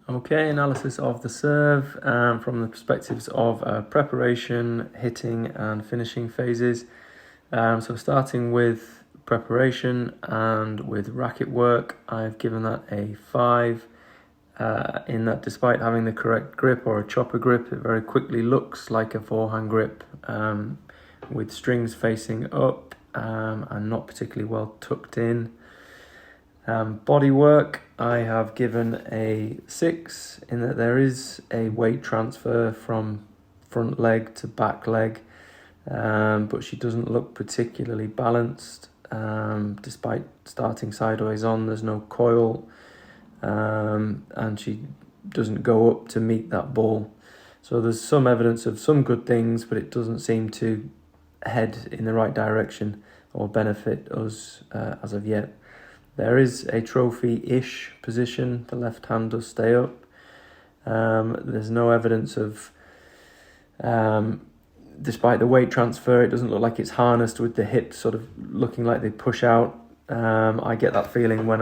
Okay, analysis of the serve from the perspectives of preparation, hitting and finishing phases. So starting with preparation and with racket work, I've given that a 5. In that despite having the correct grip or a chopper grip, it very quickly looks like a forehand grip with strings facing up and not particularly well tucked in. Body work, I have given a 6 in that there is a weight transfer from front leg to back leg, but she doesn't look particularly balanced despite starting sideways on. There's no coil, and she doesn't go up to meet that ball. So there's some evidence of some good things, but it doesn't seem to head in the right direction or benefit us as of yet. There is a trophy-ish position. The left hand does stay up. There's no evidence of, despite the weight transfer, it doesn't look like it's harnessed with the hips sort of looking like they push out. I get that feeling when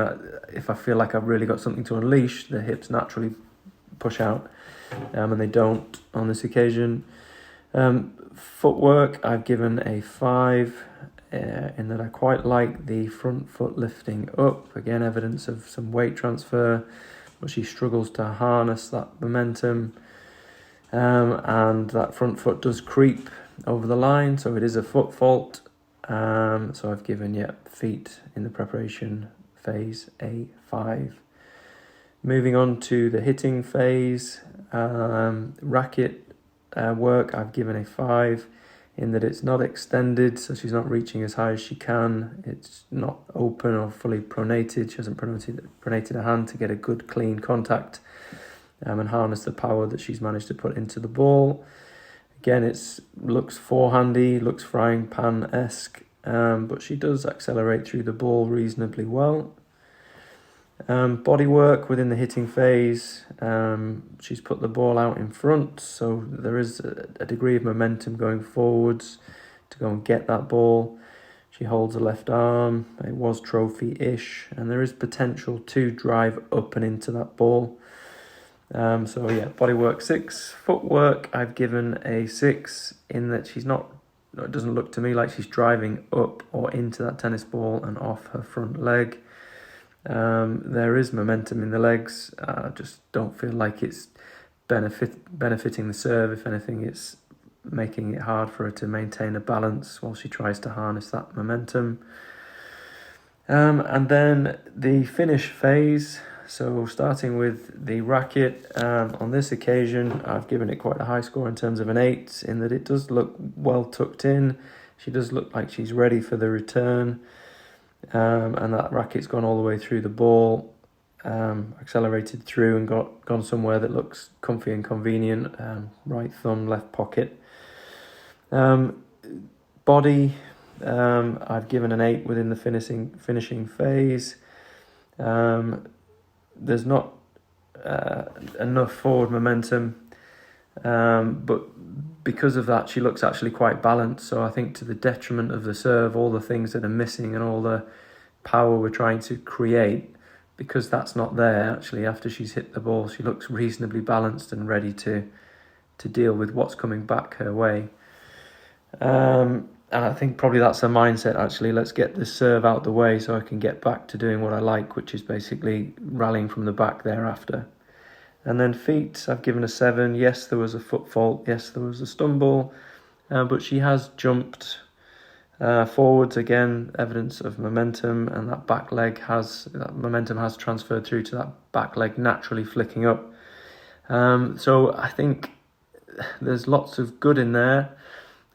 if I feel like I've really got something to unleash, the hips naturally push out, and they don't on this occasion. Footwork, I've given a 5. In that I quite like the front foot lifting up. Again, evidence of some weight transfer, but she struggles to harness that momentum. And that front foot does creep over the line, so it is a foot fault. So I've given, feet in the preparation phase a 5. Moving on to the hitting phase, racket work, I've given a 5. In that it's not extended, so she's not reaching as high as she can. It's not open or fully pronated. She hasn't pronated her hand to get a good, clean contact and harness the power that she's managed to put into the ball. Again, it looks forehandy, looks frying pan-esque, but she does accelerate through the ball reasonably well. Body work within the hitting phase, she's put the ball out in front, so there is a degree of momentum going forwards to go and get that ball. She holds a left arm, it was trophy-ish, and there is potential to drive up and into that ball. Body work 6. Footwork, I've given a 6 in that it doesn't look to me like she's driving up or into that tennis ball and off her front leg. There is momentum in the legs. I just don't feel like it's benefiting the serve. If anything, it's making it hard for her to maintain a balance while she tries to harness that momentum. And then the finish phase. So starting with the racket, on this occasion, I've given it quite a high score in terms of an 8, in that it does look well tucked in. She does look like she's ready for the return. And that racket's gone all the way through the ball, accelerated through and gone somewhere that looks comfy and convenient, right thumb, left pocket. Body, I've given an 8 within the finishing phase. There's not enough forward momentum, but because of that, she looks actually quite balanced. So I think to the detriment of the serve, all the things that are missing and all the power we're trying to create, because that's not there, actually, after she's hit the ball, she looks reasonably balanced and ready to deal with what's coming back her way. And I think probably that's her mindset, actually. Let's get this serve out the way so I can get back to doing what I like, which is basically rallying from the back thereafter. And then feet, I've given a 7. Yes, there was a foot fault. Yes, there was a stumble. But she has jumped forwards again, evidence of momentum. And that momentum has transferred through to that back leg naturally flicking up. So I think there's lots of good in there.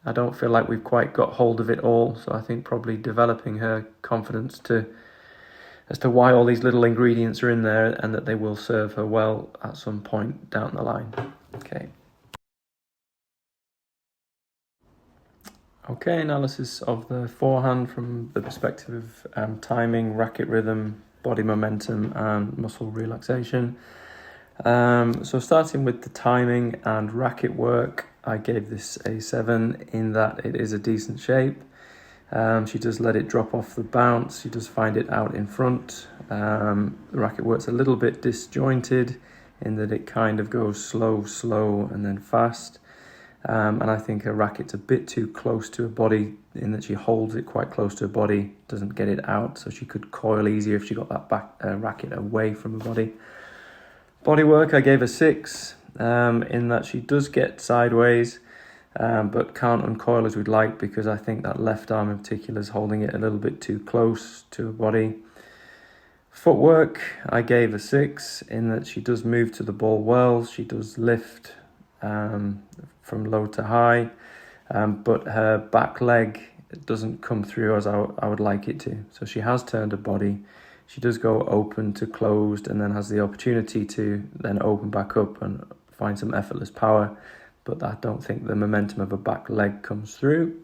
I don't feel like we've quite got hold of it all. So I think probably developing her confidence as to why all these little ingredients are in there and that they will serve her well at some point down the line. Okay, analysis of the forehand from the perspective of timing, racket rhythm, body momentum and muscle relaxation. So starting with the timing and racket work, I gave this a 7 in that it is a decent shape. She does let it drop off the bounce. She does find it out in front. The racket work's a little bit disjointed in that it kind of goes slow, and then fast. And I think her racket's a bit too close to her body in that she holds it quite close to her body, doesn't get it out, so she could coil easier if she got that back racket away from her body. Bodywork, I gave her 6, in that she does get sideways, but can't uncoil as we'd like, because I think that left arm in particular is holding it a little bit too close to her body. Footwork, I gave her 6, in that she does move to the ball well, she does lift from low to high, but her back leg doesn't come through as I would like it to. So she has turned her body, she does go open to closed, and then has the opportunity to then open back up and find some effortless power, but I don't think the momentum of her back leg comes through.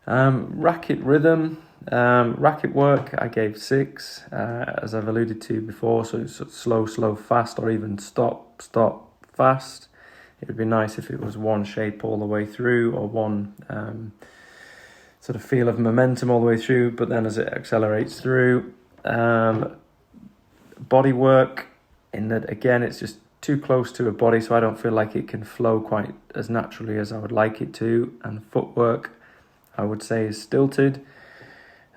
Racket rhythm, racket work, I gave 6, as I've alluded to before, so it's slow, fast, or even stop, fast. It would be nice if it was one shape all the way through, or one sort of feel of momentum all the way through, but then as it accelerates through. Body work, in that again it's just too close to a body, so I don't feel like it can flow quite as naturally as I would like it to. And footwork, I would say, is stilted.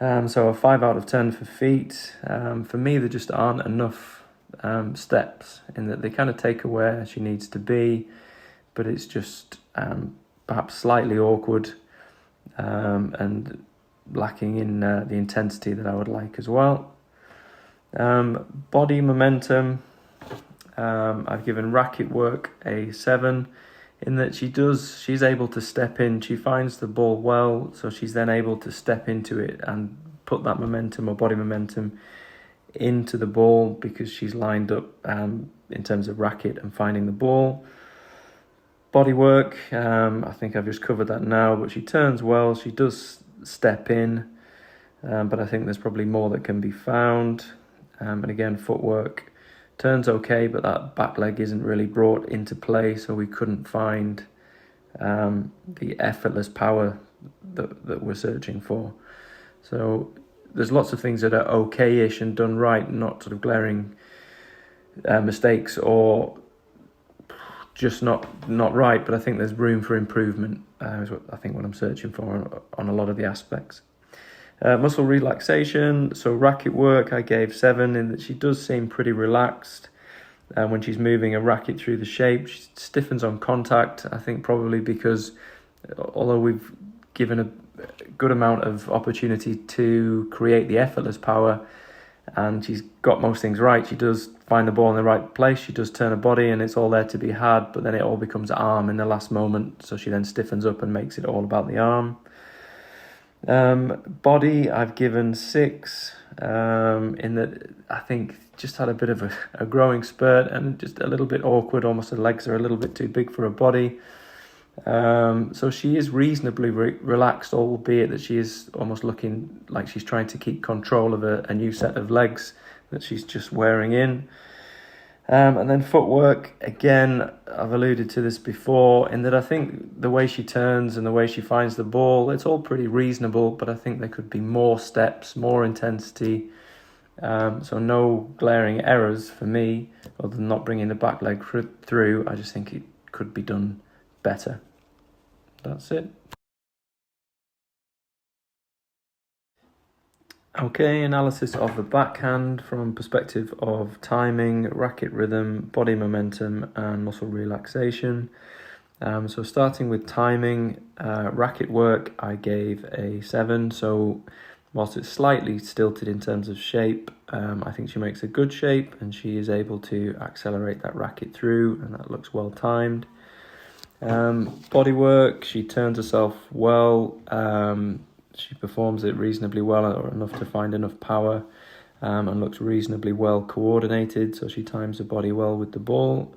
So a 5 out of 10 for feet. For me, there just aren't enough steps, in that they kind of take her where she needs to be, but it's just perhaps slightly awkward and lacking in the intensity that I would like as well. Body momentum, I've given racket work a 7, in that she's able to step in, she finds the ball well, so she's then able to step into it and put that momentum or body momentum into the ball, because she's lined up in terms of racket and finding the ball. Body work, I think I've just covered that now, but she turns well, she does step in, but I think there's probably more that can be found. And again, footwork, turns okay, but that back leg isn't really brought into play, so we couldn't find the effortless power that we're searching for. So there's lots of things that are okay-ish and done right, not sort of glaring mistakes or just not right, but I think there's room for improvement, is what I'm searching for on a lot of the aspects. Muscle relaxation, so racket work, I gave 7, in that she does seem pretty relaxed when she's moving a racket through the shape. She stiffens on contact, I think probably because although we've given a good amount of opportunity to create the effortless power, and she's got most things right, she does find the ball in the right place, she does turn her body, and it's all there to be had, but then it all becomes arm in the last moment, so she then stiffens up and makes it all about the arm. Body, I've given 6, in that I think just had a bit of a growing spurt and just a little bit awkward, almost her legs are a little bit too big for her body. So she is reasonably relaxed, albeit that she is almost looking like she's trying to keep control of a new set of legs that she's just wearing in. And then footwork, again, I've alluded to this before, in that I think the way she turns and the way she finds the ball, it's all pretty reasonable, but I think there could be more steps, more intensity. So no glaring errors for me, other than not bringing the back leg through. I just think it could be done better. That's it. Okay, analysis of the backhand from perspective of timing, racket rhythm, body momentum, and muscle relaxation. So starting with timing, racket work, I gave a 7. So whilst it's slightly stilted in terms of shape, I think she makes a good shape, and she is able to accelerate that racket through, and that looks well timed. Body work, she turns herself well. She performs it reasonably well, or enough to find enough power, and looks reasonably well coordinated, so she times her body well with the ball.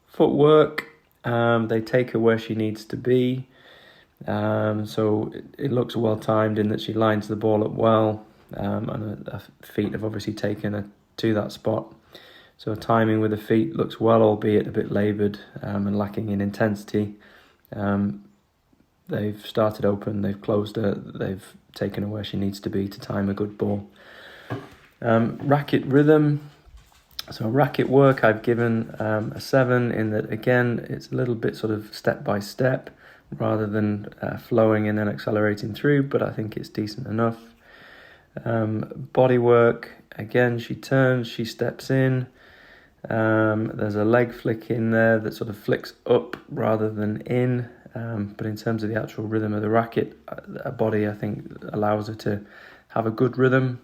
Footwork, they take her where she needs to be, so it looks well timed in that she lines the ball up well, and her feet have obviously taken her to that spot. So timing with the feet looks well, albeit a bit laboured and lacking in intensity. They've started open, they've closed her, they've taken her where she needs to be to time a good ball. Racket rhythm, So racket work, I've given a 7 in that, again, it's a little bit sort of step by step rather than flowing and then accelerating through, but I think it's decent enough. Body work, again, she turns, she steps in. There's a leg flick in there that sort of flicks up rather than in. But in terms of the actual rhythm of the racket, a body, I think, allows her to have a good rhythm.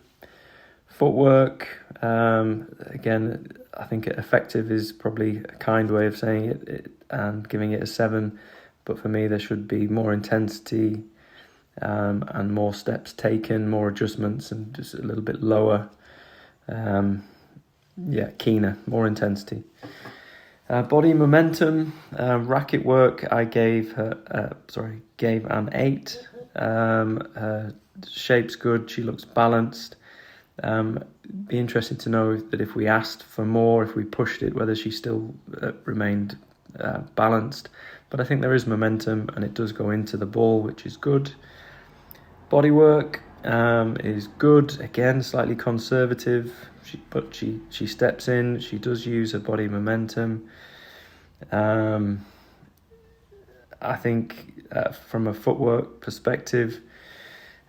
Footwork, again, I think effective is probably a kind way of saying it and giving it a 7. But for me, there should be more intensity and more steps taken, more adjustments, and just a little bit lower. Keener, more intensity. Body momentum, racket work, I gave an 8. Her shape's good, she looks balanced. Be interesting to know if we asked for more, if we pushed it, whether she still remained balanced. But I think there is momentum and it does go into the ball, which is good. Body work is good, again, slightly conservative, but she steps in, she does use her body momentum. I think from a footwork perspective,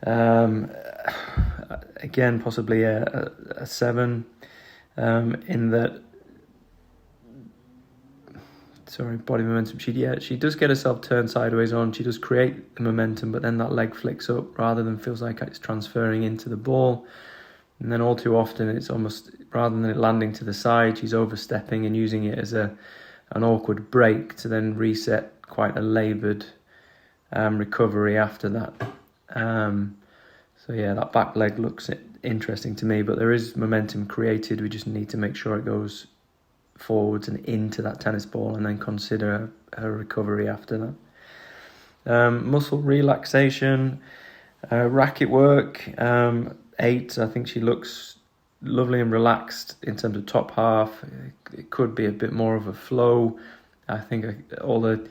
again, possibly a 7, in that, body momentum. She does get herself turned sideways on. She does create the momentum, but then that leg flicks up rather than feels like it's transferring into the ball. And then all too often, it's almost, rather than it landing to the side, she's overstepping and using it as an awkward break to then reset quite a laboured recovery after that. That back leg looks interesting to me, but there is momentum created. We just need to make sure it goes forwards and into that tennis ball and then consider her recovery after that. Muscle relaxation, racket work, 8. I think she looks lovely and relaxed in terms of top half. It could be a bit more of a flow. I think all the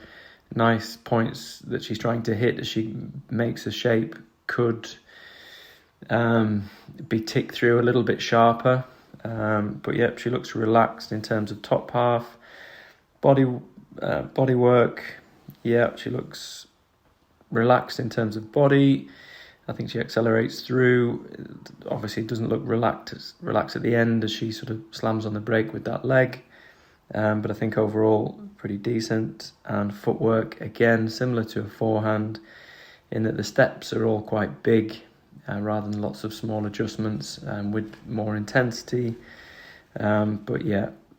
nice points that she's trying to hit as she makes a shape could be ticked through a little bit sharper. She looks relaxed in terms of top half. Body work, she looks relaxed in terms of body. I think she accelerates through. Obviously, it doesn't look relaxed at the end as she sort of slams on the brake with that leg. But I think overall, pretty decent. And footwork, again, similar to a forehand in that the steps are all quite big rather than lots of small adjustments with more intensity.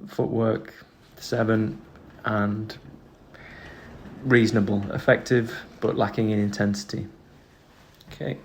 Footwork, 7, and reasonable, effective, but lacking in intensity. Okay.